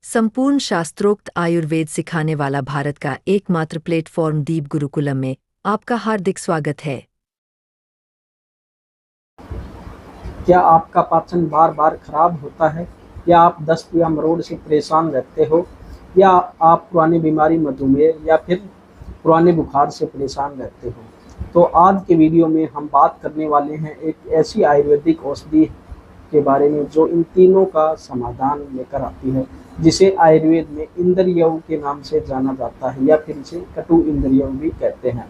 संपूर्ण शास्त्रोक्त आयुर्वेद सिखाने वाला भारत का एकमात्र प्लेटफॉर्म दीप गुरुकुलम में आपका हार्दिक स्वागत है। क्या आपका पाचन बार बार खराब होता है, या आप दस्त या मरोड़ से परेशान रहते हो, या आप पुरानी बीमारी मधुमेह या फिर पुराने बुखार से परेशान रहते हो? तो आज के वीडियो में हम बात करने वाले हैं एक ऐसी आयुर्वेदिक औषधि के बारे में जो इन तीनों का समाधान लेकर आती है, जिसे आयुर्वेद में इंद्रियव के नाम से जाना जाता है या फिर इसे कटु इंद्रियव भी कहते हैं।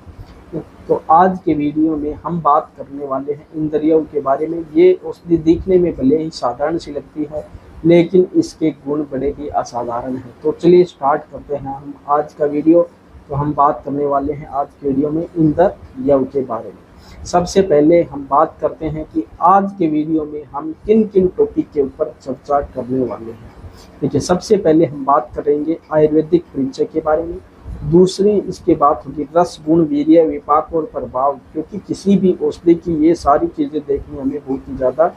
तो आज के वीडियो में हम बात करने वाले हैं इंद्रियों के बारे में। ये औषधि दिखने में भले ही साधारण सी लगती है, लेकिन इसके गुण बड़े ही असाधारण हैं। तो चलिए स्टार्ट करते हैं हम आज का वीडियो। तो हम बात करने वाले हैं आज के वीडियो में इंद्रियों के बारे में। सबसे पहले हम बात करते हैं कि आज के वीडियो में हम किन किन टॉपिक के ऊपर चर्चा करने वाले हैं। देखिए, सबसे पहले हम बात करेंगे आयुर्वेदिक परिचय के बारे में। दूसरी इसके बाद होगी रस, गुण, वीर्य, विपाक और प्रभाव, क्योंकि किसी भी औषधि की ये सारी चीज़ें देखनी हमें बहुत ही ज़्यादा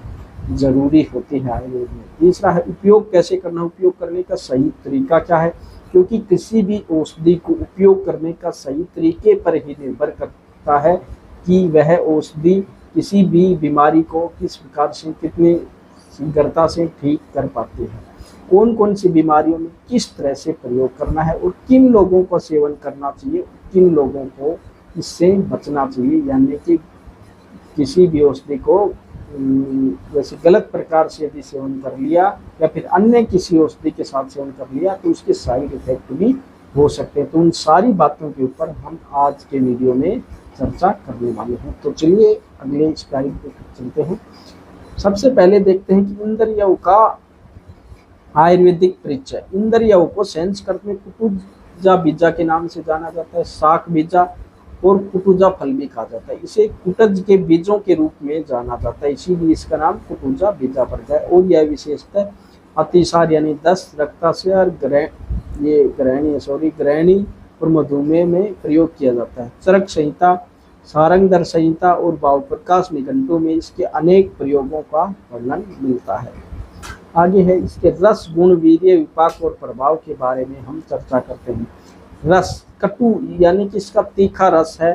ज़रूरी होती है आयुर्वेद में। तीसरा है उपयोग कैसे करना, उपयोग करने का सही तरीका क्या है, क्योंकि किसी भी औषधि को उपयोग करने का सही तरीके पर ही निर्भर करता है कि वह औषधि किसी भी बीमारी को किस प्रकार से कितनी शीघ्रता से ठीक कर पाती है, कौन कौन सी बीमारियों में किस तरह से प्रयोग करना है और किन लोगों को सेवन करना चाहिए, किन लोगों को इससे बचना चाहिए। यानी कि किसी भी औषधि को वैसे गलत प्रकार से यदि सेवन कर लिया या फिर अन्य किसी औषधि के साथ सेवन कर लिया तो उसके साइड इफेक्ट भी हो सकते हैं। तो उन सारी बातों के ऊपर हम आज के वीडियो में चर्चा करने वाले हैं। तो चलिए अगले स्लाइड पे चलते हैं। सबसे पहले देखते हैं कि इंद्रियों का आयुर्वेदिक परिचय। इंद्रियों को संस्कृत में कुटुजा बीजा के नाम से जाना जाता है, शाक बीजा और कुटुजा फल भी कहा जाता है। इसे कुटज के बीजों के रूप में जाना जाता है, इसीलिए इसका नाम कुटुजा बीजा पड़ गया। और यह विशेषता अतिसार यानी दस्त, रक्ताश्य, ग्रहणी और मधुमेह में प्रयोग किया जाता है। चरक संहिता, सारंगधर संहिता और भावप्रकाश निघंटों में इसके अनेक प्रयोगों का वर्णन मिलता है। आगे है इसके रस, गुण, वीर्य, विपाक और प्रभाव के बारे में हम चर्चा करते हैं। रस, कटु यानी कि इसका तीखा रस है,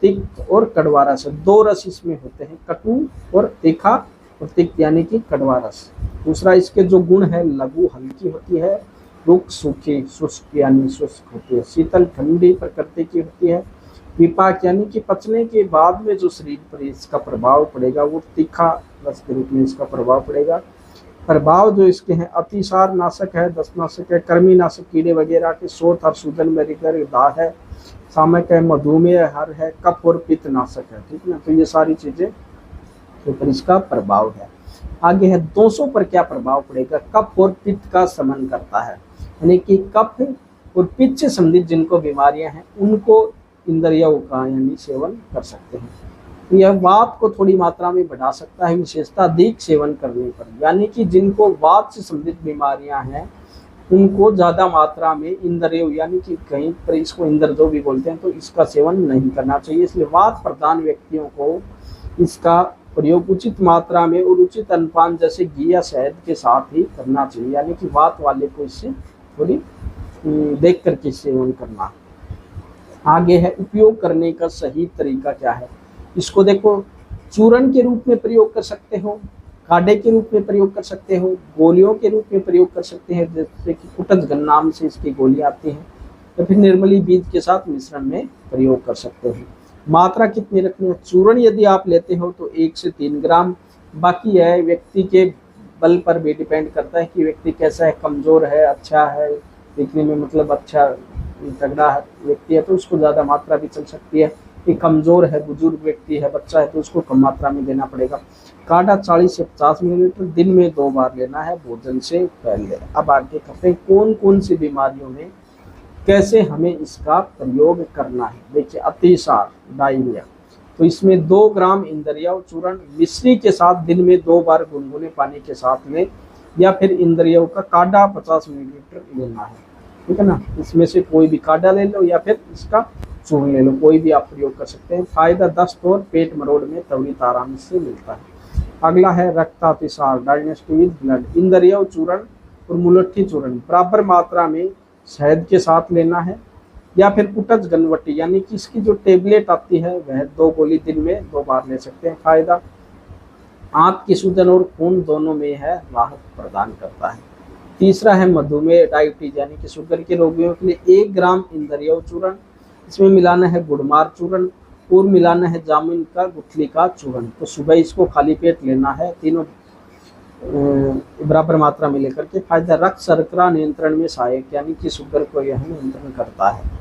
तिक्त और कड़वा रस है। दो रस इसमें होते हैं, कटु और तीखा, और तिक्त यानी कि कड़वा रस। दूसरा इसके जो गुण है, लघु हल्की होती है, रुक्ष सूखी शुष्क यानी शुष्क होती है, शीतल ठंडी प्रकृति की होती है। विपाक यानी कि पचने के बाद में जो शरीर पर इसका प्रभाव पड़ेगा वो तीखा रस के रूप में इसका प्रभाव पड़ेगा। प्रभाव जो इसके हैं, अतिसार नाशक है, दस्तनाशक है, कृमि नाशक, कीड़े वगैरह के शोथ और सूजन में दाह है, सामक है, मधुमेह हर है, कफ और पित्त नाशक है। ठीक ना, तो ये सारी चीजें के ऊपर इसका प्रभाव है। आगे है दोषों पर क्या प्रभाव पड़ेगा। कफ और पित्त का शमन करता है, यानी कि कफ और पित्त से संबंधित जिनको बीमारियां हैं उनको इंद्रियों का यानी सेवन कर सकते हैं। यह वात को थोड़ी मात्रा में बढ़ा सकता है, विशेषता अधिक सेवन करने पर। यानी कि जिनको वात से संबंधित बीमारियां हैं उनको ज़्यादा मात्रा में इंद्रियों यानी कि कहीं पर इसको इंद्रजो भी बोलते हैं, तो इसका सेवन नहीं करना चाहिए। इसलिए वात प्रधान व्यक्तियों को इसका प्रयोग उचित मात्रा में और उचित अनुपान जैसे घी या शहद के साथ ही करना चाहिए। यानी कि वात वाले को इससे थोड़ी देख करके सेवन करना। आगे है उपयोग करने का सही तरीका क्या है। इसको देखो, चूर्ण के रूप में प्रयोग कर सकते हो, काढ़े के रूप में प्रयोग कर सकते हो, गोलियों के रूप में प्रयोग कर सकते हैं, जैसे कि कुटज नाम से इसकी गोलियां आती हैं, या फिर निर्मली बीज के साथ मिश्रण में प्रयोग कर सकते हो। मात्रा कितनी रखनी है। चूर्ण यदि आप लेते हो तो 1 से 3 ग्राम। बाकी है व्यक्ति के बल पर भी डिपेंड करता है कि व्यक्ति कैसा है, कमजोर है, अच्छा है दिखने में, मतलब अच्छा तगड़ा व्यक्ति है तो उसको ज़्यादा मात्रा भी चल सकती है। कि कमजोर है, बुजुर्ग व्यक्ति है, बच्चा है तो उसको कम मात्रा में देना पड़ेगा। काढ़ा 40 से 50 मिलीलीटर दिन में 2 बार लेना है भोजन से पहले। अब आगे करते हैं कौन कौन सी बीमारियों में कैसे हमें इसका प्रयोग करना है। देखिए, अतिसार, डायरिया, तो इसमें 2 ग्राम इंद्रियों चूर्ण मिश्री के साथ दिन में 2 बार गुनगुने पानी के साथ में, या फिर इंद्रियों का काढ़ा 50 मिलीलीटर लेना है। ठीक है ना, इसमें से कोई भी काढ़ा ले लो या फिर इसका चूर्ण ले लो, कोई भी आप प्रयोग कर सकते हैं। फायदा दस्त और पेट मरोड़ में त्वरित आराम से मिलता है। अगला है रक्तातिसार, डायनेस्टी विद ब्लड। इंद्रियों चूर्ण और मुलट्ठी चूर्ण बराबर मात्रा में शहद के साथ लेना है, या फिर कुटज गनवटी यानी कि इसकी जो टेबलेट आती है वह 2 गोली दिन में 2 बार ले सकते हैं। फायदा आंत की सूजन और खून दोनों में है राहत प्रदान करता है। तीसरा है मधुमेह डायबिटीज यानी कि शुगर के रोगियों के लिए 1 ग्राम इंद्रिय चूर्ण, इसमें मिलाना है गुड़मार चूर्ण और मिलाना है जामुन का गुठली का चूर्ण। तो सुबह इसको खाली पेट लेना है, तीनों बराबर मात्रा में लेकर के। फायदा रक्त शर्करा नियंत्रण में सहायक यानी कि शुगर को यह नियंत्रण करता है।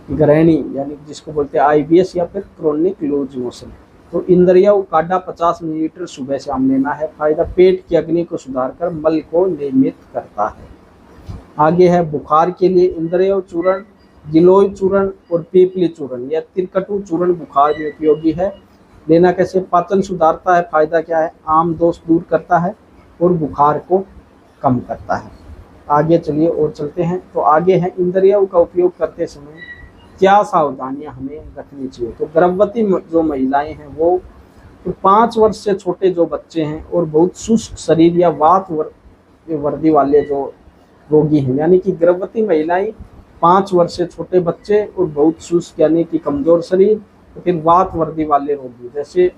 गृहिणी यानी जिसको बोलते हैं IBS या फिर क्रोनिक लूज मोशन, तो इंद्रिया काढ़ा 50 मिलीलीटर सुबह शाम लेना है। फायदा पेट की अग्नि को सुधार कर मल को नियमित करता है। आगे है बुखार के लिए इंद्रिय चूर्ण, गिलोय चूर्ण और पीपली चूर्ण या तिरकटू चूर्ण बुखार में उपयोगी है। लेना कैसे? पाचन सुधारता है। फायदा क्या है? आम दोष दूर करता है और बुखार को कम करता है। आगे चलिए और चलते हैं। तो आगे है इंद्रियों का उपयोग करते समय क्या सावधानियां हमें रखनी चाहिए। तो गर्भवती जो महिलाएं हैं वो, तो 5 वर्ष से छोटे जो बच्चे हैं और बहुत शुष्क शरीर या वात वर्दी वाले जो रोगी हैं, यानी कि गर्भवती महिलाएं, 5 वर्ष से छोटे बच्चे और बहुत शुष्क यानी कि कमजोर शरीर, तो फिर वात वर्दी वाले रोगी जैसे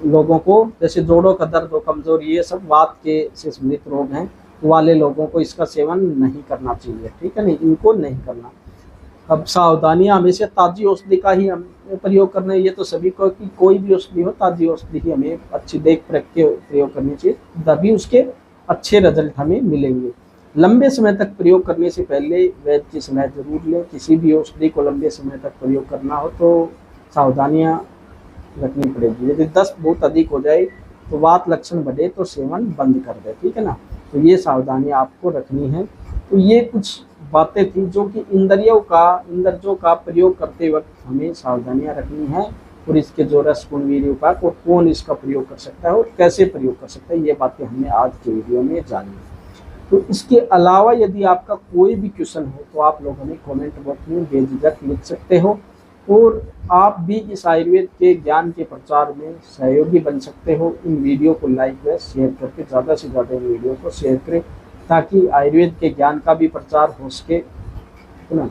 लोगों को, जैसे जोड़ों का दर्द हो, कमजोर, ये सब वात के से संबंधित रोग हैं वाले लोगों को इसका सेवन नहीं करना चाहिए। ठीक है, नहीं, इनको नहीं करना। अब सावधानियां हमेशा ताजी औषधि का ही हमें प्रयोग करना है। ये तो सभी को कि कोई भी औषधि हो, ताजी औषधि ही हमें अच्छी देख परख के प्रयोग करनी चाहिए, तभी उसके अच्छे रिजल्ट हमें मिलेंगे। लंबे समय तक प्रयोग करने से पहले वैद्य की सलाह जरूर लें। किसी भी औषधि को लंबे समय तक प्रयोग करना हो तो सावधानियाँ रखनी पड़ेगी। यदि दस्त बहुत अधिक हो जाए तो वात लक्षण बढ़े तो सेवन बंद कर दे। ठीक है ना, तो ये सावधानियाँ आपको रखनी है। तो ये कुछ बातें थी जो कि इंद्रियों का प्रयोग करते वक्त हमें सावधानियाँ रखनी है, और इसके जो रसगुण वीर्य उपाय और कौन इसका प्रयोग कर सकता है और कैसे प्रयोग कर सकता है, ये बातें हमने आज के वीडियो में जानी। तो इसके अलावा यदि आपका कोई भी क्वेश्चन हो तो आप लोग हमें कमेंट बॉक्स में बेझिझक लिख सकते हो, और आप भी इस आयुर्वेद के ज्ञान के प्रचार में सहयोगी बन सकते हो। इन वीडियो को लाइक व शेयर करके ज़्यादा से ज़्यादा इन वीडियो को शेयर करें, ताकि आयुर्वेद के ज्ञान का भी प्रचार हो सके, है ना,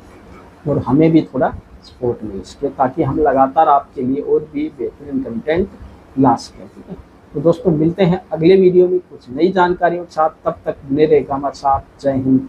और हमें भी थोड़ा सपोर्ट मिल सके, ताकि हम लगातार आपके लिए और भी बेहतरीन कंटेंट ला सकें। ठीक है, तो दोस्तों मिलते हैं अगले वीडियो में कुछ नई जानकारियों के साथ। तब तक बने रहेगा हमारे साथ। जय हिंद।